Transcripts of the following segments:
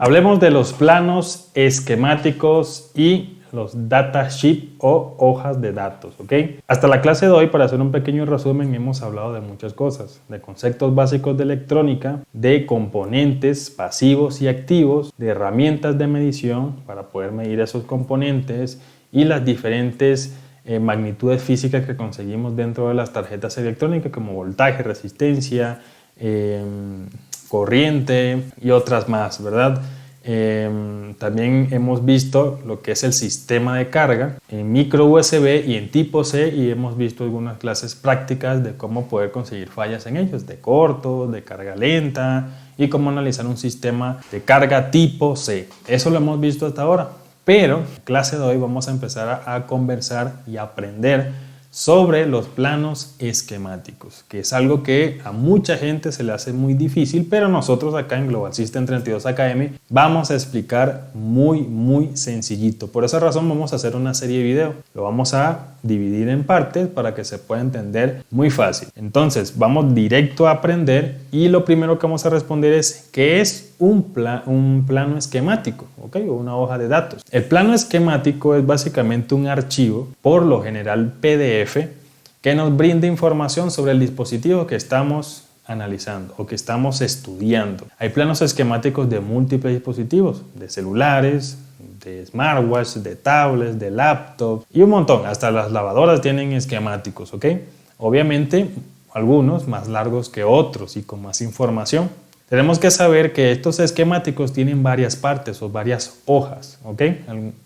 Hablemos de los planos esquemáticos y los datasheet o hojas de datos, ¿ok? Hasta la clase de hoy, para hacer un pequeño resumen, hemos hablado de muchas cosas, de conceptos básicos de electrónica, de componentes pasivos y activos, de herramientas de medición para poder medir esos componentes y las diferentes magnitudes físicas que conseguimos dentro de las tarjetas electrónicas como voltaje, resistencia, corriente y otras más, ¿verdad? También hemos visto lo que es el sistema de carga en micro USB y en tipo C, y hemos visto algunas clases prácticas de cómo poder conseguir fallas en ellos, de corto, de carga lenta y cómo analizar un sistema de carga tipo C. Eso lo hemos visto hasta ahora, pero en la clase de hoy vamos a empezar a conversar y a aprender sobre los planos esquemáticos, que es algo que a mucha gente se le hace muy difícil, pero nosotros acá en Global System 32 Academy vamos a explicar muy sencillito. Por esa razón vamos a hacer una serie de videos. Lo vamos a dividir en partes para que se pueda entender muy fácil. Entonces vamos directo a aprender, y lo primero que vamos a responder es ¿qué es un plano esquemático? ¿Okay? O una hoja de datos. El plano esquemático es básicamente un archivo, por lo general PDF, que nos brinda información sobre el dispositivo que estamos analizando o que estamos estudiando. Hay planos esquemáticos de múltiples dispositivos, de celulares, de smartwatch, de tablets, de laptops y un montón. Hasta las lavadoras tienen esquemáticos, ¿ok? Obviamente algunos más largos que otros y con más información. Tenemos que saber que estos esquemáticos tienen varias partes o varias hojas, ¿ok?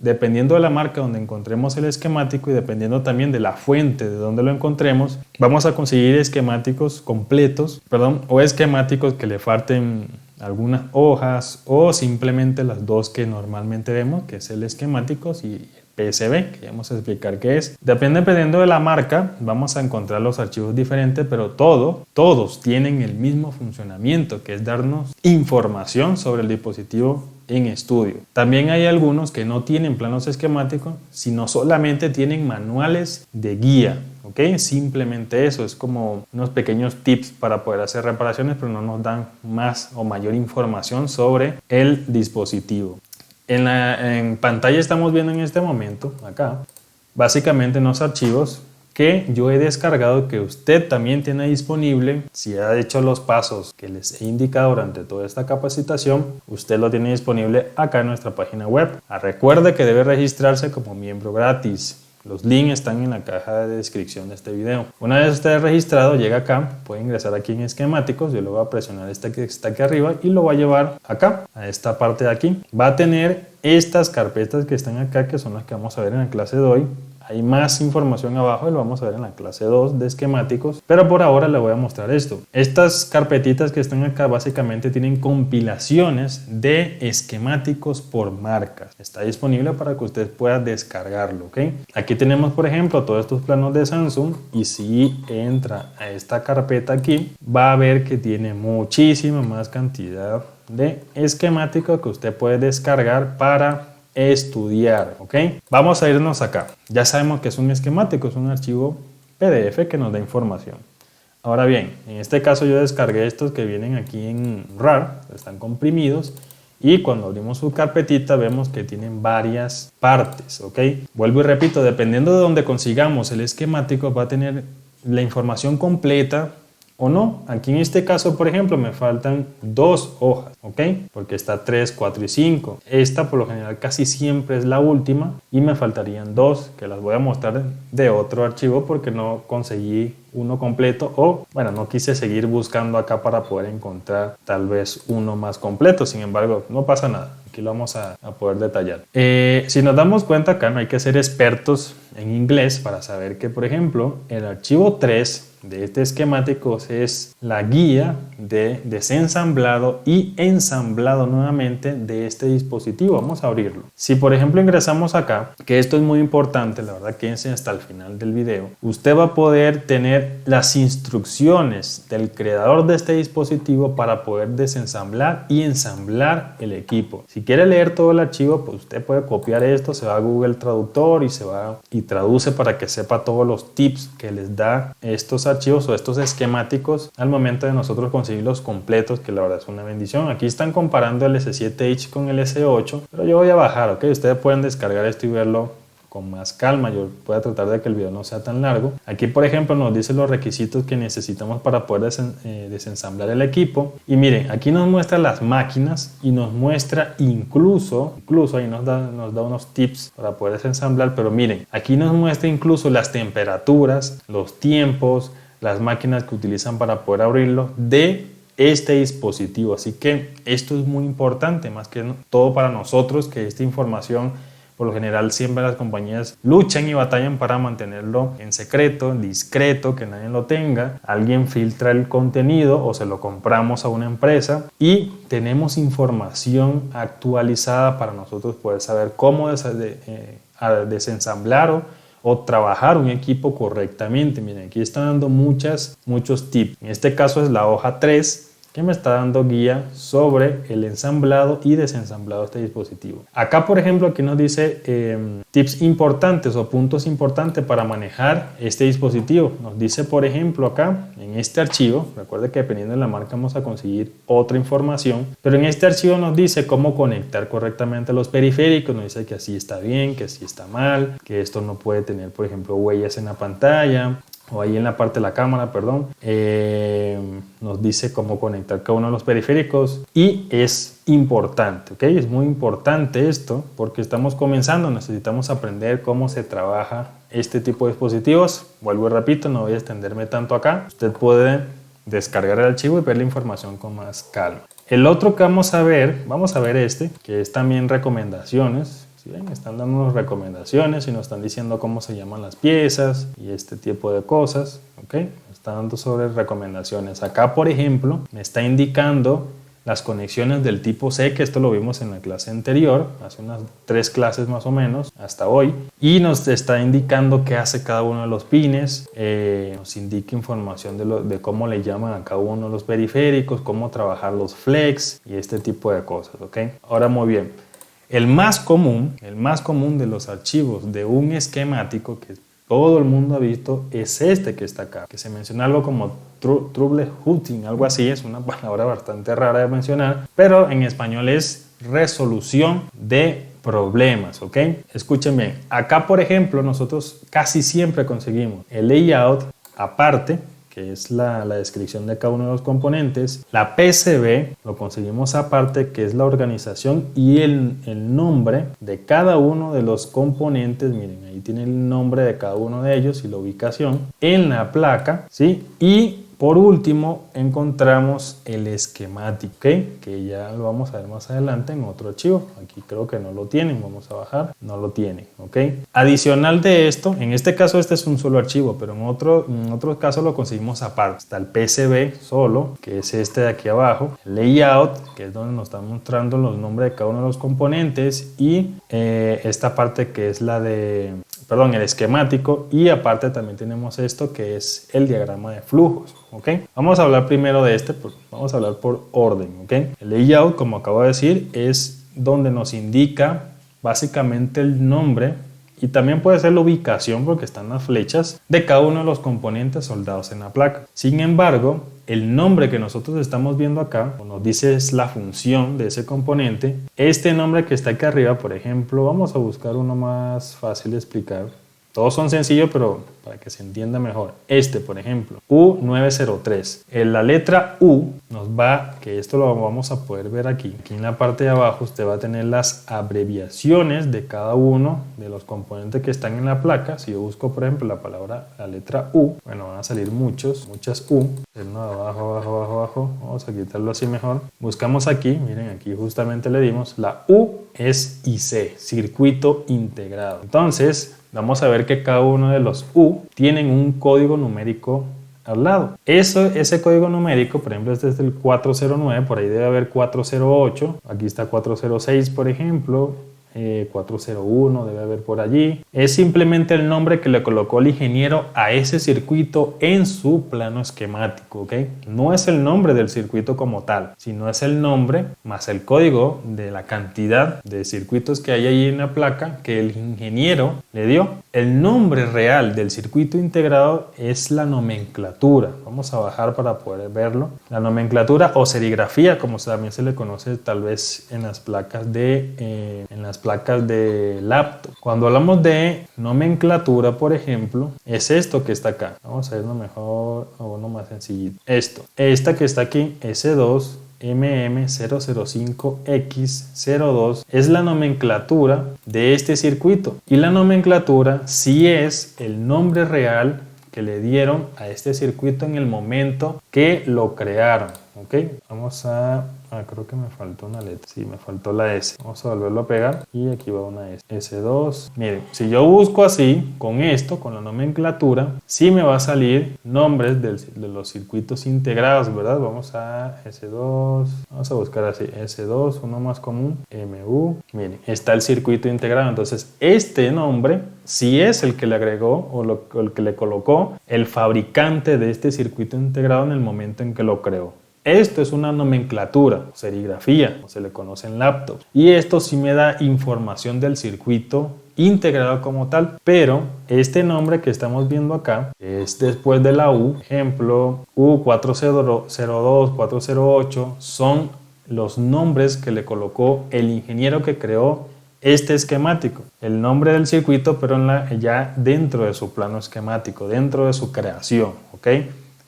Dependiendo de la marca donde encontremos el esquemático y dependiendo también de la fuente de donde lo encontremos, vamos a conseguir esquemáticos completos, o esquemáticos que le falten algunas hojas o simplemente las dos que normalmente vemos, que es el esquemático y PSB, que vamos a explicar qué es. Dependiendo de la marca, vamos a encontrar los archivos diferentes, pero todos tienen el mismo funcionamiento, que es darnos información sobre el dispositivo en estudio. También hay algunos que no tienen planos esquemáticos, sino solamente tienen manuales de guía. ¿Okay? Simplemente eso, es como unos pequeños tips para poder hacer reparaciones, pero no nos dan más o mayor información sobre el dispositivo. En pantalla estamos viendo en este momento, acá, básicamente unos archivos que yo he descargado, que usted también tiene disponible. Si ha hecho los pasos que les he indicado durante toda esta capacitación, usted lo tiene disponible acá en nuestra página web. Recuerde que debe registrarse como miembro gratis. Los links están en la caja de descripción de este video. Una vez esté registrado, llega acá, puede ingresar aquí en esquemáticos. Yo le voy a presionar este que está aquí arriba y lo va a llevar acá, a esta parte de aquí. Va a tener estas carpetas que están acá, que son las que vamos a ver en la clase de hoy. Hay más información abajo y lo vamos a ver en la clase 2 de esquemáticos, pero por ahora le voy a mostrar esto. Estas carpetitas que están acá básicamente tienen compilaciones de esquemáticos por marcas. Está disponible para que usted pueda descargarlo, ¿ok? Aquí tenemos, por ejemplo, todos estos planos de Samsung, y si entra a esta carpeta aquí, va a ver que tiene muchísima más cantidad de esquemáticos que usted puede descargar para estudiar, ¿ok? Vamos a irnos acá. Ya sabemos que es un esquemático, es un archivo PDF que nos da información. Ahora bien, en este caso yo descargué estos que vienen aquí en RAR, están comprimidos, y cuando abrimos su carpetita vemos que tienen varias partes, ¿ok? Vuelvo y repito, dependiendo de donde consigamos el esquemático, va a tener la información completa o no. Aquí en este caso, por ejemplo, me faltan 2 hojas, ¿ok? Porque está 3, 4 y 5. Esta por lo general casi siempre es la última y me faltarían 2 que las voy a mostrar de otro archivo porque no conseguí uno completo, o bueno, no quise seguir buscando acá para poder encontrar tal vez uno más completo. Sin embargo, no pasa nada. Aquí lo vamos a poder detallar. Si nos damos cuenta acá, no hay que ser expertos en inglés para saber que, por ejemplo, el archivo 3 de este esquemático es la guía de desensamblado y ensamblado nuevamente de este dispositivo. Vamos a abrirlo. Si por ejemplo ingresamos acá, que esto es muy importante, la verdad, quédense hasta el final del video, usted va a poder tener las instrucciones del creador de este dispositivo para poder desensamblar y ensamblar el equipo. Si Si quiere leer todo el archivo, pues usted puede copiar esto, se va a Google Traductor y traduce para que sepa todos los tips que les da estos archivos o estos esquemáticos al momento de nosotros conseguirlos completos, que la verdad es una bendición. Aquí están comparando el S7H con el S8, pero yo voy a bajar, ¿ok? Ustedes pueden descargar esto y verlo con más calma. Yo voy a tratar de que el video no sea tan largo. Aquí, por ejemplo, nos dice los requisitos que necesitamos para poder desensamblar el equipo. Y miren, aquí nos muestra las máquinas y nos muestra incluso ahí nos da unos tips para poder desensamblar. Pero miren, aquí nos muestra incluso las temperaturas, los tiempos, las máquinas que utilizan para poder abrirlo de este dispositivo. Así que esto es muy importante, más que todo para nosotros, que esta información por lo general siempre las compañías luchan y batallan para mantenerlo en secreto, discreto, que nadie lo tenga. Alguien filtra el contenido o se lo compramos a una empresa y tenemos información actualizada para nosotros poder saber cómo desensamblar o trabajar un equipo correctamente. Miren, aquí están dando muchos tips. En este caso es la hoja 3, que me está dando guía sobre el ensamblado y desensamblado de este dispositivo. Acá, por ejemplo, aquí nos dice tips importantes o puntos importantes para manejar este dispositivo. Nos dice, por ejemplo, acá en este archivo, recuerde que dependiendo de la marca vamos a conseguir otra información, pero en este archivo nos dice cómo conectar correctamente los periféricos. Nos dice que así está bien, que así está mal, que esto no puede tener, por ejemplo, huellas en la pantalla, o ahí en la parte de la cámara, perdón. Nos dice cómo conectar cada uno de los periféricos y es importante, ¿ok? Es muy importante esto porque estamos comenzando, necesitamos aprender cómo se trabaja este tipo de dispositivos. Vuelvo y repito, no voy a extenderme tanto acá. Usted puede descargar el archivo y ver la información con más calma. El otro que vamos a ver este, que es también recomendaciones. ¿Sí ven? Están dando recomendaciones y nos están diciendo cómo se llaman las piezas y este tipo de cosas, ¿ok? Está dando sobre recomendaciones. Acá, por ejemplo, me está indicando las conexiones del tipo C, que esto lo vimos en la clase anterior, hace unas 3 clases más o menos, hasta hoy, y nos está indicando qué hace cada uno de los pines, nos indica información de cómo le llaman a cada uno de los periféricos, cómo trabajar los flex y este tipo de cosas, ¿ok? Ahora, muy bien. El más común de los archivos de un esquemático que todo el mundo ha visto es este que está acá, que se menciona algo como troubleshooting, algo así, es una palabra bastante rara de mencionar, pero en español es resolución de problemas, ¿ok? Escuchen bien, acá por ejemplo nosotros casi siempre conseguimos el layout aparte, que es la descripción de cada uno de los componentes. La PCB lo conseguimos aparte, que es la organización y el nombre de cada uno de los componentes. Miren, ahí tiene el nombre de cada uno de ellos y la ubicación en la placa, ¿sí? Y por último encontramos el esquemático, ¿okay? Que ya lo vamos a ver más adelante en otro archivo. Aquí creo que no lo tienen, vamos a bajar, no lo tienen, ¿ok? Adicional de esto, en este caso este es un solo archivo, pero en otros casos lo conseguimos aparte. Está el PCB solo, que es este de aquí abajo, el layout, que es donde nos están mostrando los nombres de cada uno de los componentes, y esta parte que es el esquemático, y aparte también tenemos esto que es el diagrama de flujos, ¿ok? Vamos a hablar primero de vamos a hablar por orden, ¿ok? El layout, como acabo de decir, es donde nos indica básicamente el nombre y también puede ser la ubicación, porque están las flechas de cada uno de los componentes soldados en la placa. Sin embargo, el nombre que nosotros estamos viendo acá, o nos dice es la función de ese componente, este nombre que está aquí arriba, por ejemplo, vamos a buscar uno más fácil de explicar. Todos son sencillos, pero para que se entienda mejor. Este, por ejemplo, U903. En la letra U nos va, que esto lo vamos a poder ver aquí. Aquí en la parte de abajo usted va a tener las abreviaciones de cada uno de los componentes que están en la placa. Si yo busco, por ejemplo, la letra U, bueno, van a salir muchas U. Uno de abajo. Vamos a quitarlo así mejor. Buscamos aquí, miren, aquí justamente le dimos la U es IC, circuito integrado. Entonces, vamos a ver que cada uno de los U tienen un código numérico al lado. Ese código numérico, por ejemplo, este es el 409, por ahí debe haber 408, aquí está 406, por ejemplo, 401 debe haber por allí. Es simplemente el nombre que le colocó el ingeniero a ese circuito en su plano esquemático, ¿ok? No es el nombre del circuito como tal, sino es el nombre más el código de la cantidad de circuitos que hay ahí en la placa que el ingeniero le dio. El nombre real del circuito integrado es la nomenclatura. Vamos a bajar para poder verlo. La nomenclatura o serigrafía, como también se le conoce tal vez en las placas de laptop. Cuando hablamos de nomenclatura, por ejemplo, es esto que está acá. Vamos a verlo mejor o uno más sencillito. Esta que está aquí, S2 MM005X02 es la nomenclatura de este circuito, y la nomenclatura sí es el nombre real que le dieron a este circuito en el momento que lo crearon. ¿Ok? Vamos a... creo que me faltó una letra. Sí, me faltó la S. Vamos a volverlo a pegar y aquí va una S. S2. Miren, si yo busco así, con esto, con la nomenclatura, sí me va a salir nombres de los circuitos integrados, ¿verdad? Vamos a S2. Vamos a buscar así. S2, uno más común. MU. Miren, está el circuito integrado. Entonces, este nombre sí es el que le agregó o el que le colocó el fabricante de este circuito integrado en el momento en que lo creó. Esto es una nomenclatura, serigrafía, como se le conoce en laptops. Y esto sí me da información del circuito integrado como tal, pero este nombre que estamos viendo acá es después de la U. Ejemplo, U402, 408 son los nombres que le colocó el ingeniero que creó este esquemático. El nombre del circuito, pero ya dentro de su plano esquemático, dentro de su creación, ¿ok?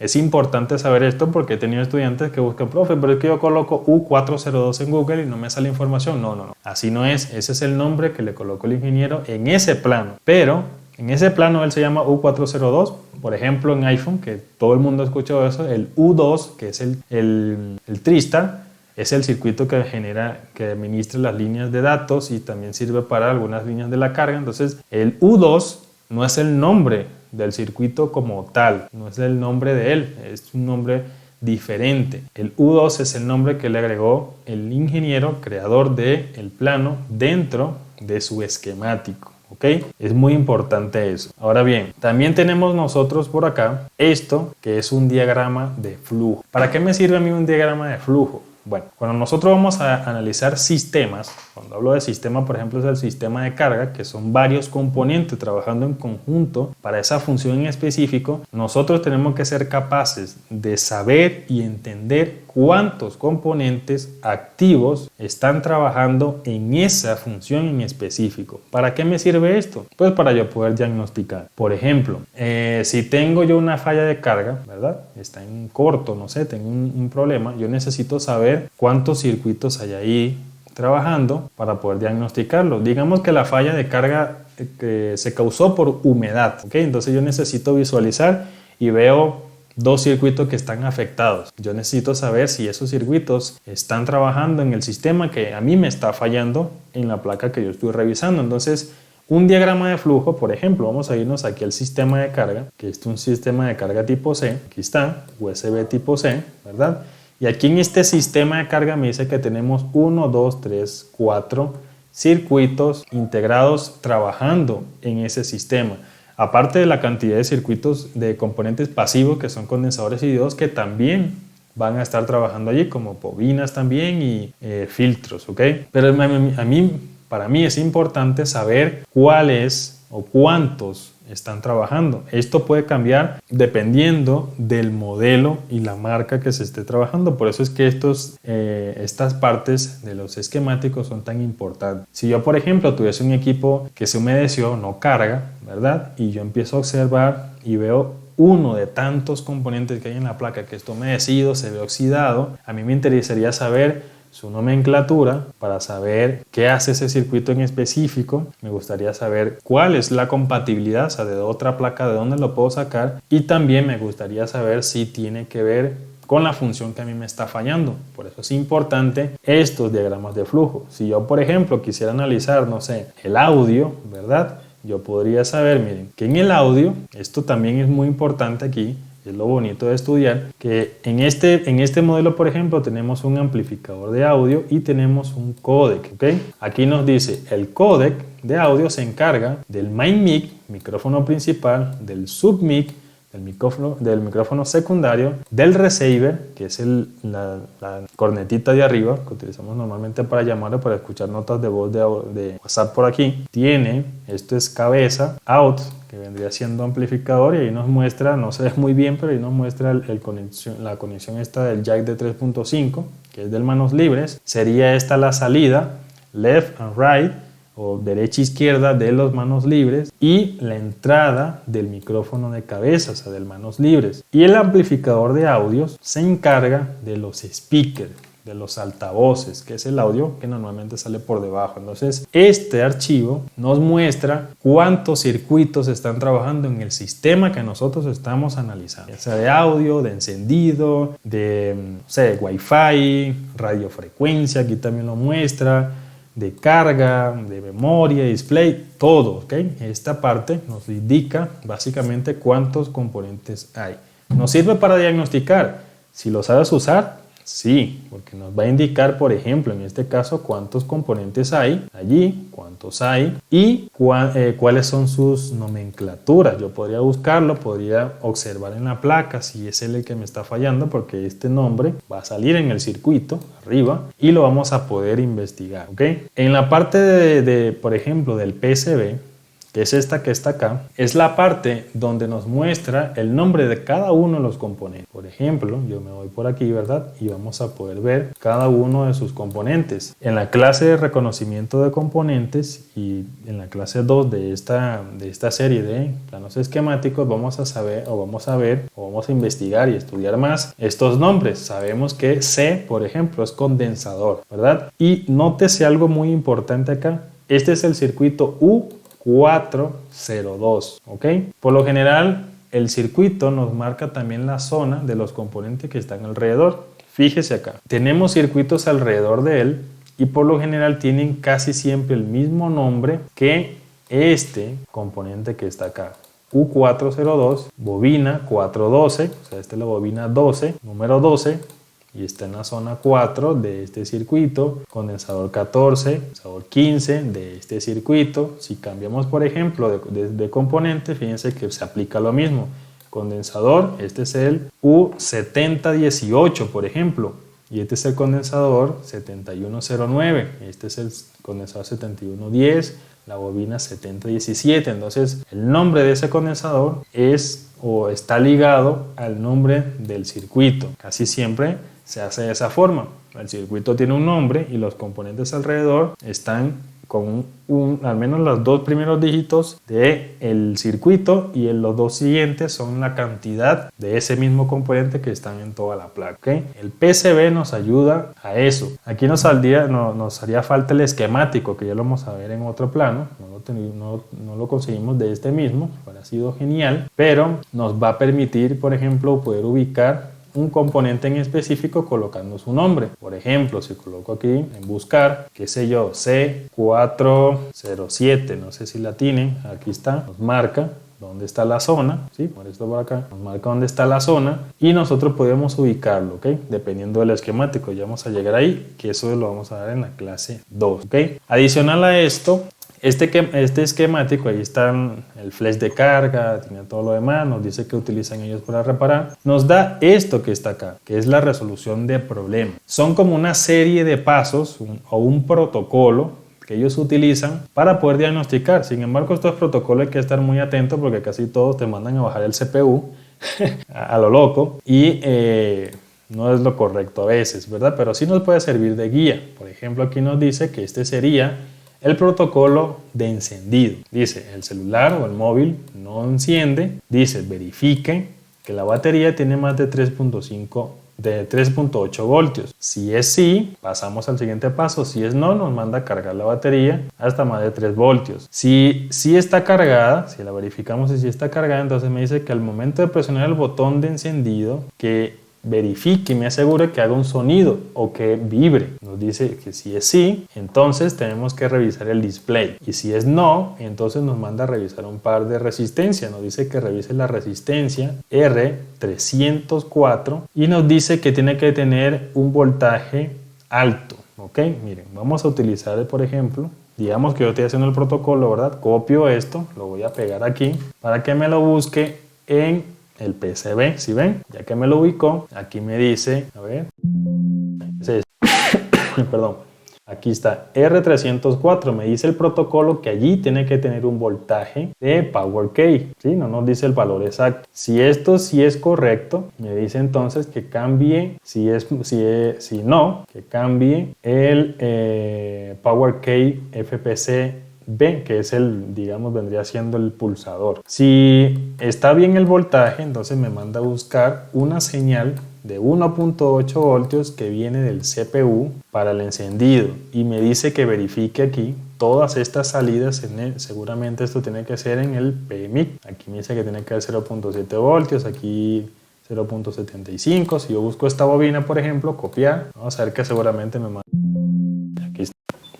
Es importante saber esto porque he tenido estudiantes que buscan, profe, pero es que yo coloco U402 en Google y no me sale información. No. Así no es. Ese es el nombre que le colocó el ingeniero en ese plano. Pero en ese plano él se llama U402. Por ejemplo, en iPhone, que todo el mundo ha escuchado eso, el U2, que es el TriStar, es el circuito que administra las líneas de datos y también sirve para algunas líneas de la carga. Entonces, el U2 no es el nombre del circuito como tal, no es el nombre de él, es un nombre diferente. El U2 es el nombre que le agregó el ingeniero creador del plano dentro de su esquemático. ¿Ok? Es muy importante eso. Ahora bien, también tenemos nosotros por acá esto que es un diagrama de flujo. ¿Para qué me sirve a mí un diagrama de flujo? Bueno, cuando nosotros vamos a analizar sistemas, cuando hablo de sistema, por ejemplo, es el sistema de carga, que son varios componentes trabajando en conjunto para esa función en específico, nosotros tenemos que ser capaces de saber y entender cuántos componentes activos están trabajando en esa función en específico. ¿Para qué me sirve esto? Pues para yo poder diagnosticar. Por ejemplo, si tengo yo una falla de carga, ¿verdad? Está en corto, no sé, tengo un problema, yo necesito saber cuántos circuitos hay ahí trabajando para poder diagnosticarlo. Digamos que la falla de carga se causó por humedad, ¿ok? Entonces yo necesito visualizar y veo dos circuitos que están afectados. Yo necesito saber si esos circuitos están trabajando en el sistema que a mí me está fallando en la placa que yo estoy revisando. Entonces, un diagrama de flujo, por ejemplo, vamos a irnos aquí al sistema de carga, que es un sistema de carga tipo C. Aquí está, USB tipo C, ¿verdad? Y aquí en este sistema de carga me dice que tenemos 1, 2, 3, 4 circuitos integrados trabajando en ese sistema. Aparte de la cantidad de circuitos de componentes pasivos que son condensadores y diodos que también van a estar trabajando allí, como bobinas también y filtros, ¿ok? Pero para mí es importante saber cuáles o cuántos están trabajando. Esto puede cambiar dependiendo del modelo y la marca que se esté trabajando. Por eso es que estas partes de los esquemáticos son tan importantes. Si yo, por ejemplo, tuviese un equipo que se humedeció, no carga, ¿verdad? Y yo empiezo a observar y veo uno de tantos componentes que hay en la placa que está humedecido, se ve oxidado, a mí me interesaría saber su nomenclatura para saber qué hace ese circuito en específico. Me gustaría saber cuál es la compatibilidad, o sea, de otra placa, de dónde lo puedo sacar, y también me gustaría saber si tiene que ver con la función que a mí me está fallando. Por eso es importante estos diagramas de flujo. Si yo, por ejemplo, quisiera analizar, no sé, el audio, ¿verdad? Yo podría saber, miren, que en el audio, esto también es muy importante aquí, y es lo bonito de estudiar, que en este modelo, por ejemplo, tenemos un amplificador de audio y tenemos un códec, ¿ok? Aquí nos dice, el códec de audio se encarga del main mic, micrófono principal, del sub mic, del micrófono secundario, del receiver, que es la cornetita de arriba que utilizamos normalmente para llamar o para escuchar notas de voz de WhatsApp por aquí. Esto es cabeza, out, que vendría siendo amplificador, y ahí nos muestra, no se ve muy bien, pero ahí nos muestra la conexión esta del jack de 3.5, que es del manos libres. Sería esta la salida, left and right, o derecha e izquierda de los manos libres, y la entrada del micrófono de cabeza, o sea, del manos libres. Y el amplificador de audios se encarga de los speakers, de los altavoces, que es el audio que normalmente sale por debajo. Entonces, este archivo nos muestra cuántos circuitos están trabajando en el sistema que nosotros estamos analizando, ya sea de audio, de encendido, de Wi-Fi, radiofrecuencia, aquí también lo muestra, de carga, de memoria, display, todo, ¿ok? Esta parte nos indica básicamente cuántos componentes hay. Nos sirve para diagnosticar. Si lo sabes usar, sí, porque nos va a indicar, por ejemplo, en este caso, cuántos componentes hay allí, cuántos hay y cuáles son sus nomenclaturas. Yo podría buscarlo, podría observar en la placa si es el que me está fallando, porque este nombre va a salir en el circuito arriba y lo vamos a poder investigar, ¿ok? En la parte por ejemplo, del PCB, que es esta que está acá, es la parte donde nos muestra el nombre de cada uno de los componentes. Por ejemplo, yo me voy por aquí, ¿verdad? Y vamos a poder ver cada uno de sus componentes. En la clase de reconocimiento de componentes y en la clase 2 de esta serie de planos esquemáticos vamos a investigar y estudiar más estos nombres. Sabemos que C, por ejemplo, es condensador, ¿verdad? Y nótese algo muy importante acá. Este es el circuito U402, ¿ok? Por lo general, el circuito nos marca también la zona de los componentes que están alrededor. Fíjese acá, tenemos circuitos alrededor de él y por lo general tienen casi siempre el mismo nombre que este componente que está acá. U402, bobina 412, o sea, esta es la bobina 12, número 12, y está en la zona 4 de este circuito, condensador 14, condensador 15 de este circuito. Si cambiamos, por ejemplo, de componente, fíjense que se aplica lo mismo. Condensador, este es el U7018, por ejemplo, y este es el condensador 7109, este es el condensador 7110, la bobina 7017. Entonces, el nombre de ese condensador está ligado al nombre del circuito. Casi siempre se hace de esa forma. El circuito tiene un nombre y los componentes alrededor están con al menos los dos primeros dígitos del circuito, y los dos siguientes son la cantidad de ese mismo componente que están en toda la placa, ¿okay? El PCB nos ayuda a eso. Aquí nos haría falta el esquemático, que ya lo vamos a ver en otro plano. No lo conseguimos de este mismo, hubiera sido genial, pero nos va a permitir, por ejemplo, poder ubicar un componente en específico colocando su nombre. Por ejemplo, si coloco aquí en buscar, qué sé yo, C407, no sé si la tienen, aquí está, nos marca dónde está la zona, ¿sí? Por esto por acá, nos marca dónde está la zona y nosotros podemos ubicarlo, ¿ok? Dependiendo del esquemático, ya vamos a llegar ahí, que eso lo vamos a ver en la clase 2, ¿ok? Adicional a esto, este esquemático, ahí está el flash de carga, tiene todo lo demás, nos dice que utilizan ellos para reparar. Nos da esto que está acá, que es la resolución de problemas. Son como una serie de pasos o un protocolo que ellos utilizan para poder diagnosticar. Sin embargo, estos protocolos hay que estar muy atentos porque casi todos te mandan a bajar el CPU a lo loco y no es lo correcto a veces, ¿verdad? Pero sí nos puede servir de guía. Por ejemplo, aquí nos dice que este sería el protocolo de encendido. Dice, el celular o el móvil no enciende. Dice, verifique que la batería tiene más de 3.8 voltios. Si es sí, pasamos al siguiente paso. Si es no, nos manda a cargar la batería hasta más de 3 voltios. Si está cargada, si la verificamos y si está cargada, entonces me dice que al momento de presionar el botón de encendido, que verifique y me asegure que haga un sonido o que vibre. Nos dice que si es sí, entonces tenemos que revisar el display. Y si es no, entonces nos manda a revisar un par de resistencia. Nos dice que revise la resistencia R304 y nos dice que tiene que tener un voltaje alto. Ok, miren, vamos a utilizar, por ejemplo, digamos que yo estoy haciendo el protocolo, ¿verdad? Copio esto, lo voy a pegar aquí para que me lo busque en el PCB. ¿Sí ven? Ya que me lo ubicó, aquí me dice, a ver, perdón, aquí está R304, me dice el protocolo que allí tiene que tener un voltaje de Power Key, ¿sí? No nos dice el valor exacto. Si esto sí es correcto, me dice entonces que cambie, si no, que cambie el Power Key FPC B, que es el, digamos, vendría siendo el pulsador. Si está bien el voltaje, entonces me manda a buscar una señal de 1.8 voltios que viene del CPU para el encendido y me dice que verifique aquí todas estas salidas seguramente esto tiene que ser en el PMIC. Aquí me dice que tiene que ser 0.7 voltios, aquí 0.75. Si yo busco esta bobina, por ejemplo, copiar, vamos a ver que seguramente me manda aquí está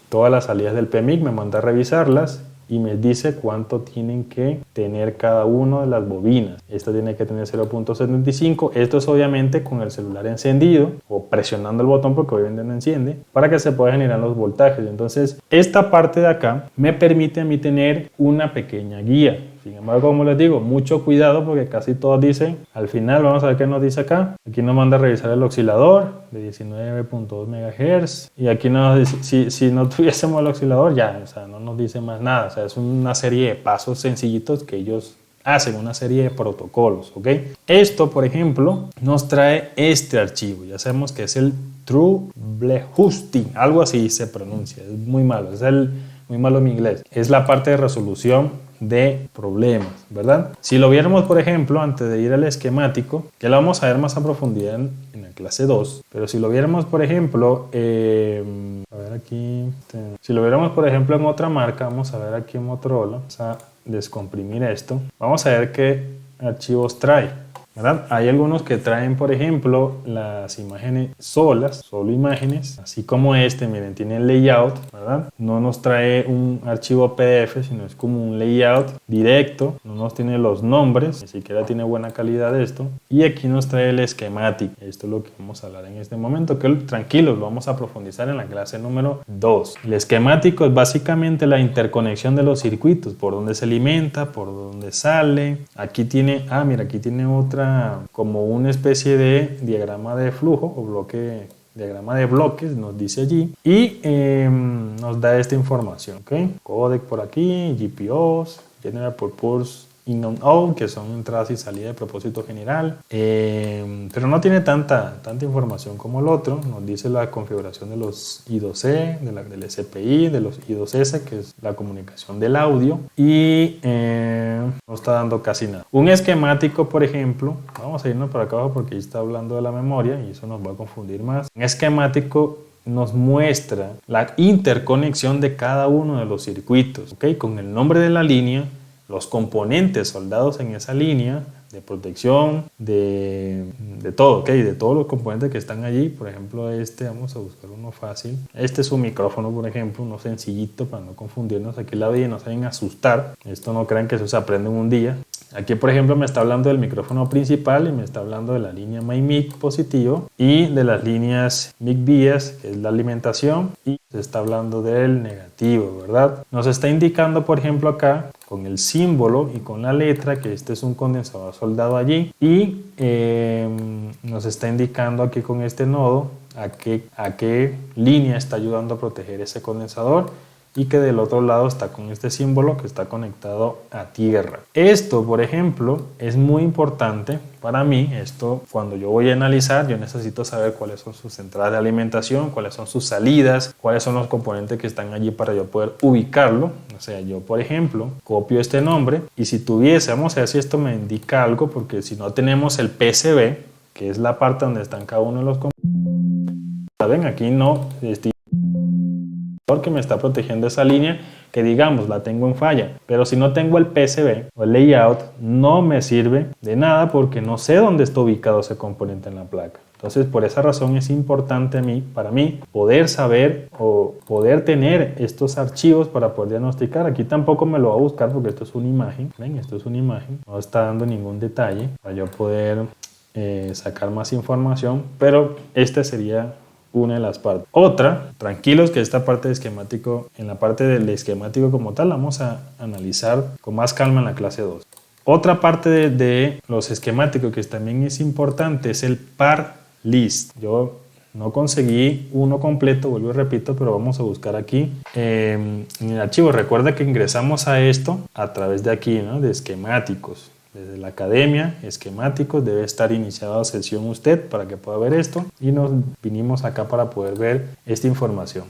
todas las salidas del PMIC, me manda a revisarlas y me dice cuánto tienen que tener cada una de las bobinas. Esta tiene que tener 0.75. Esto es obviamente con el celular encendido o presionando el botón, porque obviamente no enciende, para que se puedan generar los voltajes. Entonces esta parte de acá me permite a mí tener una pequeña guía. Sin embargo, como les digo, mucho cuidado porque casi todos dicen, al final vamos a ver qué nos dice acá. Aquí nos manda a revisar el oscilador de 19.2 MHz y aquí nos dice, si no tuviésemos el oscilador ya, o sea, no nos dice más nada. O sea, es una serie de pasos sencillitos que ellos hacen, una serie de protocolos, ¿ok? Esto, por ejemplo, nos trae este archivo. Ya sabemos que es el Troubleshooting, algo así se pronuncia, es muy malo, muy malo en inglés. Es la parte de resolución de problemas, ¿verdad? Si lo viéramos, por ejemplo, antes de ir al esquemático, que lo vamos a ver más a profundidad en la clase 2, pero si lo viéramos, por ejemplo, a ver aquí, si lo viéramos, por ejemplo, en otra marca, vamos a ver aquí en Motorola, vamos a descomprimir esto, vamos a ver qué archivos trae, ¿verdad? Hay algunos que traen, por ejemplo, las imágenes solas, solo imágenes, así como este, miren, tiene el layout, ¿verdad? No nos trae un archivo PDF, sino es como un layout directo, no nos tiene los nombres, ni siquiera tiene buena calidad esto, y aquí nos trae el esquemático. Esto es lo que vamos a hablar en este momento, que tranquilos, lo vamos a profundizar en la clase número 2. El esquemático es básicamente la interconexión de los circuitos, por donde se alimenta, por donde sale. Aquí tiene, mira, aquí tiene otra, como una especie de diagrama de flujo o diagrama de bloques, nos dice allí, y nos da esta información, ¿ok? Codec por aquí, GPOs, General Purpose In and Out, que son entradas y salidas de propósito general, pero no tiene tanta información como el otro. Nos dice la configuración de los I2C, del SPI, de los I2S, que es la comunicación del audio, y no está dando casi nada. Un esquemático, por ejemplo, vamos a irnos para acá abajo porque ahí está hablando de la memoria y eso nos va a confundir más. Un esquemático nos muestra la interconexión de cada uno de los circuitos, ¿ok? Con el nombre de la línea, los componentes soldados en esa línea de protección, de todo, ¿ok? De todos los componentes que están allí. Por ejemplo, vamos a buscar uno fácil. Este es un micrófono, por ejemplo, uno sencillito para no confundirnos. Aquí la vida no se vayan a asustar. Esto no crean que eso se aprende en un día. Aquí, por ejemplo, me está hablando del micrófono principal y me está hablando de la línea MyMic positivo y de las líneas MIC-BS, que es la alimentación, y se está hablando del negativo, ¿verdad? Nos está indicando, por ejemplo, acá con el símbolo y con la letra que este es un condensador soldado allí y nos está indicando aquí con este nodo a qué línea está ayudando a proteger ese condensador, y que del otro lado está con este símbolo que está conectado a tierra. Esto, por ejemplo, es muy importante para mí. Esto, cuando yo voy a analizar, yo necesito saber cuáles son sus entradas de alimentación, cuáles son sus salidas, cuáles son los componentes que están allí para yo poder ubicarlo. O sea, yo, por ejemplo, copio este nombre y si tuviésemos, a ver si esto me indica algo, porque si no tenemos el PCB, que es la parte donde están cada uno de los componentes, ¿saben? Aquí no, que me está protegiendo esa línea que digamos la tengo en falla, pero si no tengo el PCB o el layout no me sirve de nada porque no sé dónde está ubicado ese componente en la placa. Entonces, por esa razón es importante para mí poder saber o poder tener estos archivos para poder diagnosticar. Aquí tampoco me lo voy a buscar porque esto es una imagen. ¿Ven? Esto es una imagen. No está dando ningún detalle para yo poder sacar más información, pero esta sería una de las partes. Otra, tranquilos que esta parte de esquemático, en la parte del esquemático como tal, la vamos a analizar con más calma en la clase 2. Otra parte de los esquemáticos que también es importante es el par list. Yo no conseguí uno completo, vuelvo y repito, pero vamos a buscar aquí en el archivo. Recuerda que ingresamos a esto a través de aquí, ¿no? De esquemáticos. Desde la academia, esquemáticos, debe estar iniciada sesión usted para que pueda ver esto y nos vinimos acá para poder ver esta información.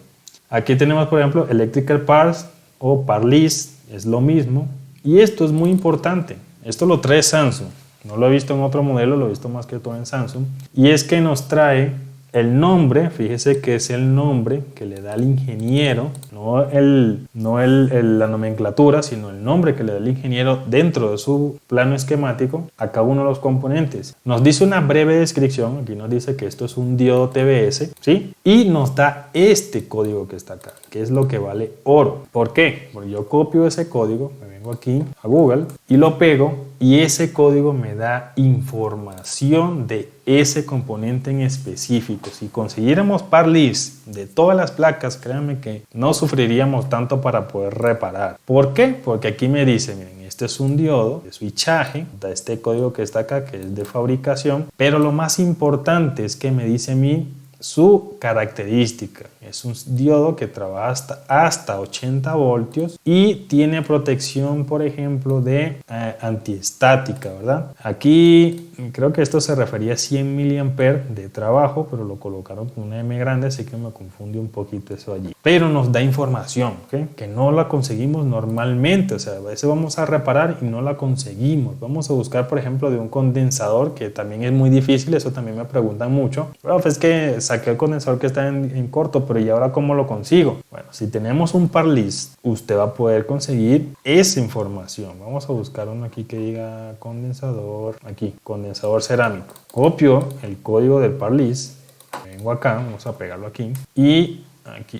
Aquí tenemos, por ejemplo, electrical parts o par list, es lo mismo y esto es muy importante. Esto lo trae Samsung. No lo he visto en otro modelo, lo he visto más que todo en Samsung. Y es que nos trae el nombre, fíjese que es el nombre que le da el ingeniero, no la nomenclatura, sino el nombre que le da el ingeniero dentro de su plano esquemático a cada uno de los componentes. Nos dice una breve descripción, aquí nos dice que esto es un diodo TBS, ¿sí? Y nos da este código que está acá, que es lo que vale oro. ¿Por qué? Porque yo copio ese código, aquí a Google y lo pego y ese código me da información de ese componente en específico. Si consiguiéramos par list de todas las placas, créanme que no sufriríamos tanto para poder reparar. ¿Por qué? Porque aquí me dice, miren, este es un diodo de switchaje, da este código que está acá que es de fabricación, pero lo más importante es que me dice a mí su característica. Es un diodo que trabaja hasta 80 voltios y tiene protección, por ejemplo, de antiestática, ¿verdad? Aquí creo que esto se refería a 100 mA de trabajo, pero lo colocaron con una M grande, así que me confunde un poquito eso allí. Pero nos da información, ¿okay? Que no la conseguimos normalmente, o sea, a veces vamos a reparar y no la conseguimos. Vamos a buscar, por ejemplo, de un condensador, que también es muy difícil, eso también me preguntan mucho. Pero es que saqué el condensador que está en corto, pero ¿y ahora cómo lo consigo? Bueno, si tenemos un par list, usted va a poder conseguir esa información. Vamos a buscar uno aquí que diga condensador, aquí, condensador cerámico. Copio el código del par list, vengo acá, vamos a pegarlo aquí y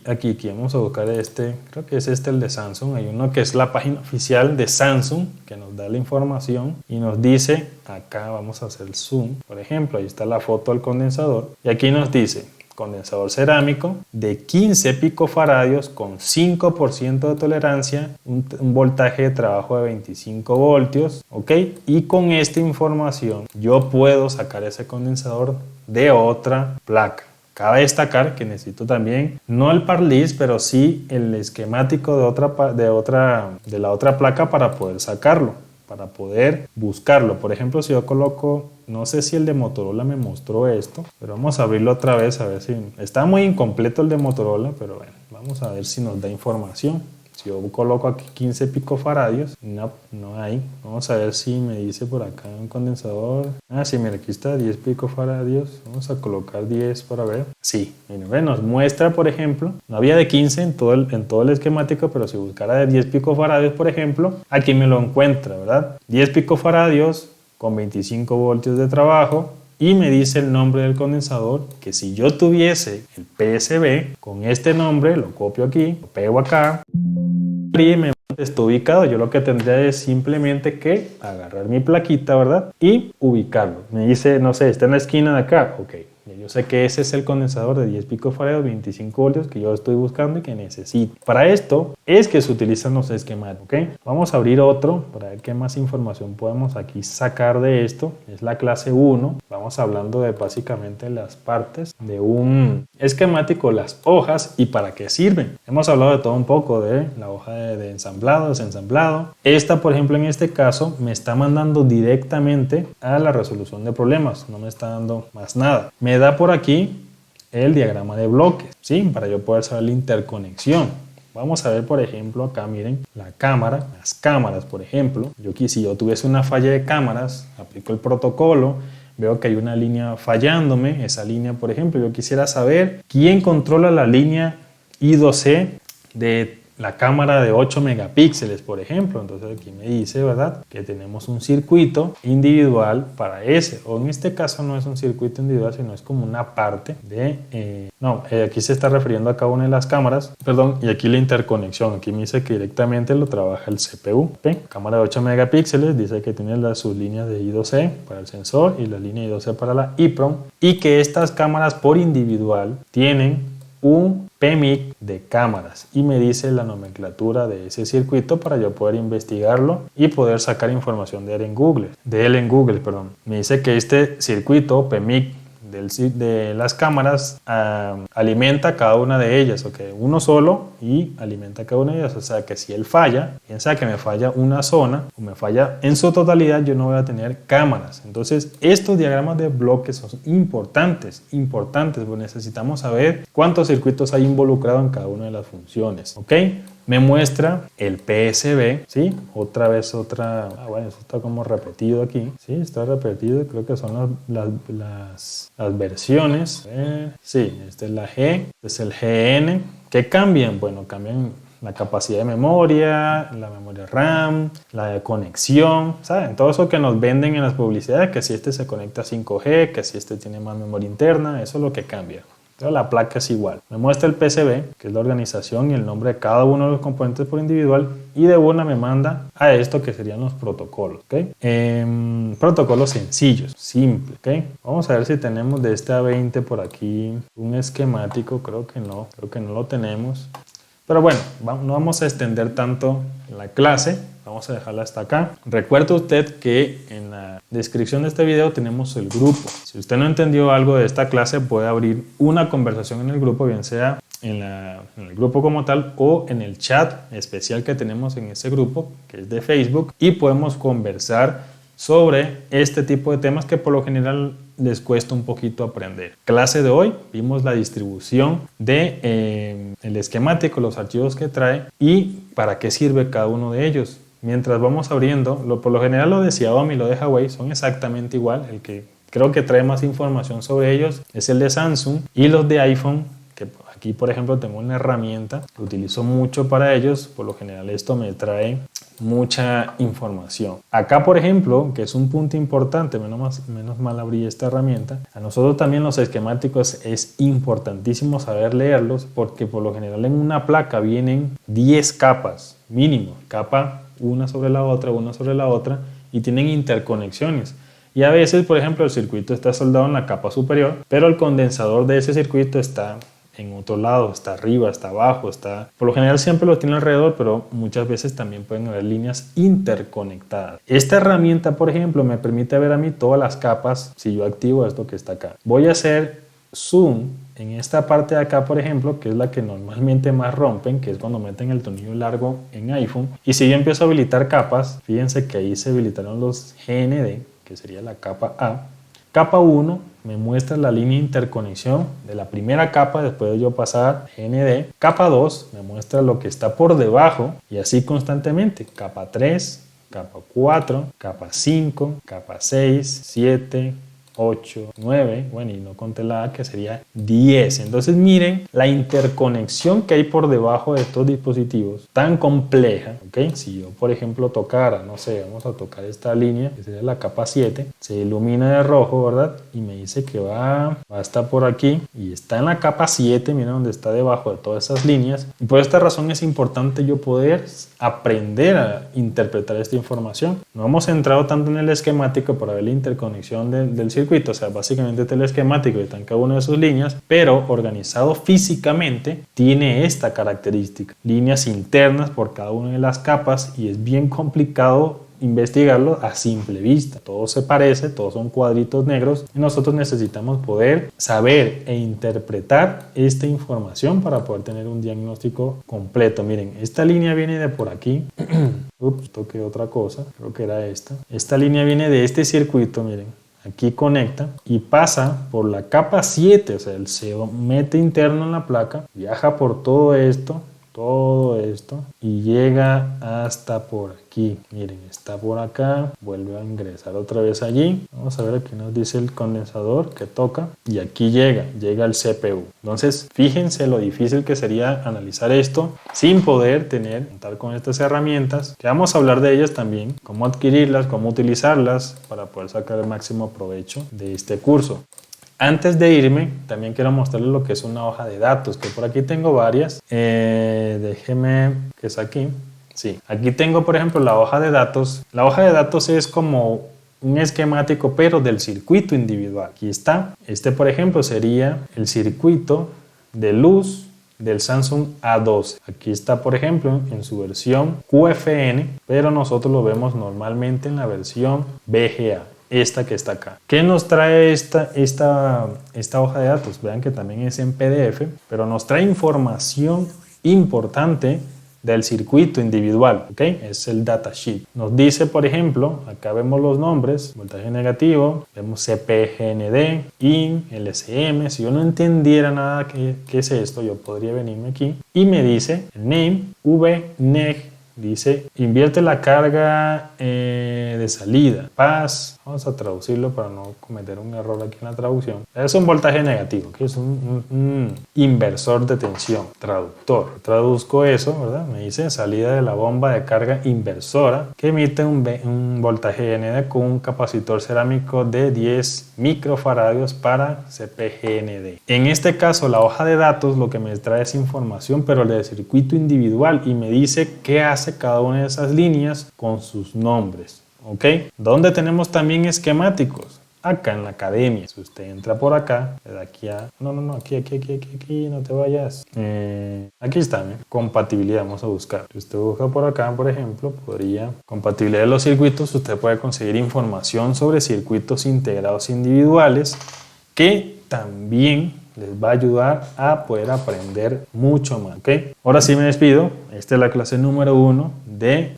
aquí vamos a buscar este, creo que es este el de Samsung. Hay uno que es la página oficial de Samsung que nos da la información y nos dice, acá vamos a hacer zoom, por ejemplo, ahí está la foto del condensador y aquí nos dice condensador cerámico de 15 picofaradios con 5% de tolerancia, un voltaje de trabajo de 25 voltios, ¿ok? Y con esta información yo puedo sacar ese condensador de otra placa. Cabe destacar que necesito también, no el par list, pero sí el esquemático de la otra placa para poder sacarlo, para poder buscarlo. Por ejemplo, si yo coloco, no sé si el de Motorola me mostró esto, pero vamos a abrirlo otra vez a ver si... Está muy incompleto el de Motorola, pero bueno, vamos a ver si nos da información. Si yo coloco aquí 15 picofaradios, no hay. Vamos a ver si me dice por acá un condensador. Ah, sí, mira, aquí está 10 picofaradios. Vamos a colocar 10 para ver. Sí, mira, nos muestra, por ejemplo, no había de 15 en todo el esquemático, pero si buscara de 10 picofaradios, por ejemplo, aquí me lo encuentra, ¿verdad? 10 picofaradios con 25 voltios de trabajo. Y me dice el nombre del condensador, que si yo tuviese el PSB con este nombre, lo copio aquí, lo pego acá y me está ubicado. Yo lo que tendría es simplemente que agarrar mi plaquita, ¿verdad? Y ubicarlo. Me dice, no sé, está en la esquina de acá. Ok, yo sé que ese es el condensador de 10 picofaradios, 25 voltios que yo estoy buscando y que necesito. Para esto es que se utilizan los esquemáticos, ¿ok? Vamos a abrir otro para ver qué más información podemos aquí sacar de esto. Es la clase 1. Vamos hablando de básicamente las partes de un esquemático, las hojas y para qué sirven. Hemos hablado de todo un poco, de la hoja de ensamblado, desensamblado. Esta, por ejemplo, en este caso, me está mandando directamente a la resolución de problemas. No me está dando más nada. Me da por aquí el diagrama de bloques, ¿sí? Para yo poder saber la interconexión. Vamos a ver, por ejemplo, acá miren la cámara, las cámaras, por ejemplo. Si yo tuviese una falla de cámaras, aplico el protocolo, veo que hay una línea fallándome. Esa línea, por ejemplo, yo quisiera saber quién controla la línea I2C de la cámara de 8 megapíxeles, por ejemplo. Entonces aquí me dice, ¿verdad?, que tenemos un circuito individual para ese, o en este caso no es un circuito individual, sino es como una parte de... aquí se está refiriendo a cada una de las cámaras, perdón, y aquí la interconexión. Aquí me dice que directamente lo trabaja el CPU. ¿Okay? Cámara de 8 megapíxeles, dice que tiene sus líneas de I2C para el sensor y la línea I2C para la EEPROM, y que estas cámaras por individual tienen un PMIC de cámaras, y me dice la nomenclatura de ese circuito para yo poder investigarlo y poder sacar información de él en Google. Me dice que este circuito PMIC de las cámaras alimenta cada una de ellas, uno solo, y alimenta cada una de ellas. O sea que si él falla, piensa que me falla una zona o me falla en su totalidad, yo no voy a tener cámaras. Entonces estos diagramas de bloques son importantes, porque necesitamos saber cuántos circuitos hay involucrados en cada una de las funciones. Me muestra el PSB, ¿sí? Otra, eso está como repetido aquí, ¿sí? Está repetido, creo que son las versiones. Sí, esta es la G, este es el GN. ¿Qué cambian? Bueno, cambian la capacidad de memoria, la memoria RAM, la de conexión, ¿saben? Todo eso que nos venden en las publicidades, que si este se conecta a 5G, que si este tiene más memoria interna, eso es lo que cambia. Pero la placa es igual. Me muestra el PCB, que es la organización y el nombre de cada uno de los componentes por individual, y de una me manda a esto que serían los protocolos. Protocolos sencillos, simples. Vamos a ver si tenemos de este A20 por aquí un esquemático. Creo que no lo tenemos. Pero bueno, no vamos a extender tanto la clase, vamos a dejarla hasta acá. Recuerde usted que en la descripción de este video tenemos el grupo. Si usted no entendió algo de esta clase, puede abrir una conversación en el grupo, bien sea en el grupo como tal o en el chat especial que tenemos en ese grupo, que es de Facebook, y podemos conversar sobre este tipo de temas que por lo general les cuesta un poquito aprender. Clase de hoy, vimos la distribución de el esquemático, los archivos que trae y para qué sirve cada uno de ellos. Mientras vamos abriendo, por lo general lo de Xiaomi y lo de Huawei son exactamente igual. El que creo que trae más información sobre ellos es el de Samsung, y los de iPhone, que aquí por ejemplo tengo una herramienta que utilizo mucho para ellos. Por lo general esto me trae mucha información. Acá por ejemplo, que es un punto importante, menos mal abrí esta herramienta, a nosotros también los esquemáticos es importantísimo saber leerlos, porque por lo general en una placa vienen 10 capas mínimo, capa una sobre la otra, y tienen interconexiones. Y a veces, por ejemplo, el circuito está soldado en la capa superior, pero el condensador de ese circuito está en otro lado, está arriba, está abajo, por lo general siempre lo tiene alrededor, pero muchas veces también pueden haber líneas interconectadas. Esta herramienta, por ejemplo, me permite ver a mí todas las capas si yo activo esto que está acá. Voy a hacer zoom en esta parte de acá, por ejemplo, que es la que normalmente más rompen, que es cuando meten el tornillo largo en iPhone. Y si yo empiezo a habilitar capas, fíjense que ahí se habilitaron los GND, que sería la capa A. Capa 1 me muestra la línea de interconexión de la primera capa después de yo pasar GND. Capa 2 me muestra lo que está por debajo, y así constantemente. Capa 3, capa 4, capa 5, capa 6, 7, 8, 9, bueno, y no conté la A, que sería 10. Entonces miren la interconexión que hay por debajo de estos dispositivos, tan compleja, Si yo por ejemplo tocara, no sé, vamos a tocar esta línea, que sería la capa 7, se ilumina de rojo, ¿verdad? Y me dice que va a estar por aquí, y está en la capa 7, miren donde está debajo de todas esas líneas. Y por esta razón es importante yo poder aprender a interpretar esta información. No hemos entrado tanto en el esquemático para ver la interconexión del circuito, o sea, básicamente este es el esquemático y está en cada una de sus líneas, pero organizado físicamente tiene esta característica: líneas internas por cada una de las capas, y es bien complicado investigarlo a simple vista. Todo se parece, todos son cuadritos negros, y nosotros necesitamos poder saber e interpretar esta información para poder tener un diagnóstico completo. Miren, esta línea viene de por aquí. Ups, toqué otra cosa, creo que era esta. Esta línea viene de este circuito, miren. Aquí conecta y pasa por la capa 7, o sea, se mete interno en la placa, viaja por todo esto, todo esto y llega hasta por aquí. Miren, está por acá, vuelve a ingresar otra vez allí. Vamos a ver aquí nos dice el condensador que toca y aquí llega al CPU. Entonces, fíjense lo difícil que sería analizar esto sin poder contar con estas herramientas, que vamos a hablar de ellas también, cómo adquirirlas, cómo utilizarlas para poder sacar el máximo provecho de este curso. Antes de irme, también quiero mostrarles lo que es una hoja de datos, que por aquí tengo varias. Déjeme que es aquí. Sí, aquí tengo, por ejemplo, la hoja de datos. La hoja de datos es como un esquemático, pero del circuito individual. Aquí está. Este, por ejemplo, sería el circuito de luz del Samsung A12. Aquí está, por ejemplo, en su versión QFN, pero nosotros lo vemos normalmente en la versión VGA. Esta que está acá. ¿Qué nos trae esta hoja de datos? Vean que también es en PDF, pero nos trae información importante del circuito individual, ¿ok? Es el datasheet. Nos dice, por ejemplo, acá vemos los nombres, voltaje negativo, vemos CPGND, IN, LSM. Si yo no entendiera nada qué es esto, yo podría venirme aquí y me dice el name, VNEG, dice, invierte la carga de salida, paz. Vamos a traducirlo para no cometer un error aquí en la traducción. Es un voltaje negativo, que es un inversor de tensión, traductor. Traduzco eso, ¿verdad? Me dice salida de la bomba de carga inversora que emite un voltaje ND con un capacitor cerámico de 10 microfaradios para CPGND. En este caso, la hoja de datos lo que me trae es información, pero del circuito individual y me dice qué hace cada una de esas líneas con sus nombres. ¿Ok? ¿Dónde tenemos también esquemáticos? Acá en la academia. Si usted entra por acá, de aquí a... No, aquí, no te vayas. Aquí está, compatibilidad, vamos a buscar. Si usted busca por acá, por ejemplo, compatibilidad de los circuitos, usted puede conseguir información sobre circuitos integrados individuales que también les va a ayudar a poder aprender mucho más. ¿Okay? Ahora sí me despido. Esta es la clase número 1 de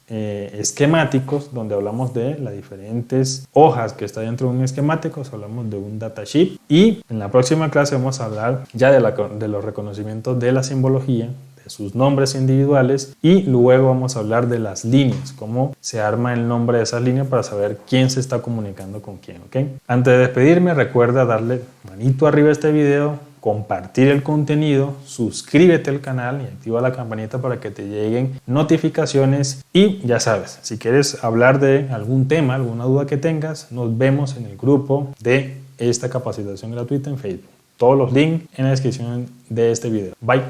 esquemáticos, donde hablamos de las diferentes hojas que está dentro de un esquemático. Hablamos de un datasheet y en la próxima clase vamos a hablar ya de los reconocimientos de la simbología, de sus nombres individuales y luego vamos a hablar de las líneas, cómo se arma el nombre de esas líneas para saber quién se está comunicando con quién. ¿Okay? Antes de despedirme, recuerda darle manito arriba a este video, compartir el contenido, suscríbete al canal y activa la campanita para que te lleguen notificaciones y ya sabes, si quieres hablar de algún tema, alguna duda que tengas, nos vemos en el grupo de esta capacitación gratuita en Facebook. Todos los links en la descripción de este video. Bye.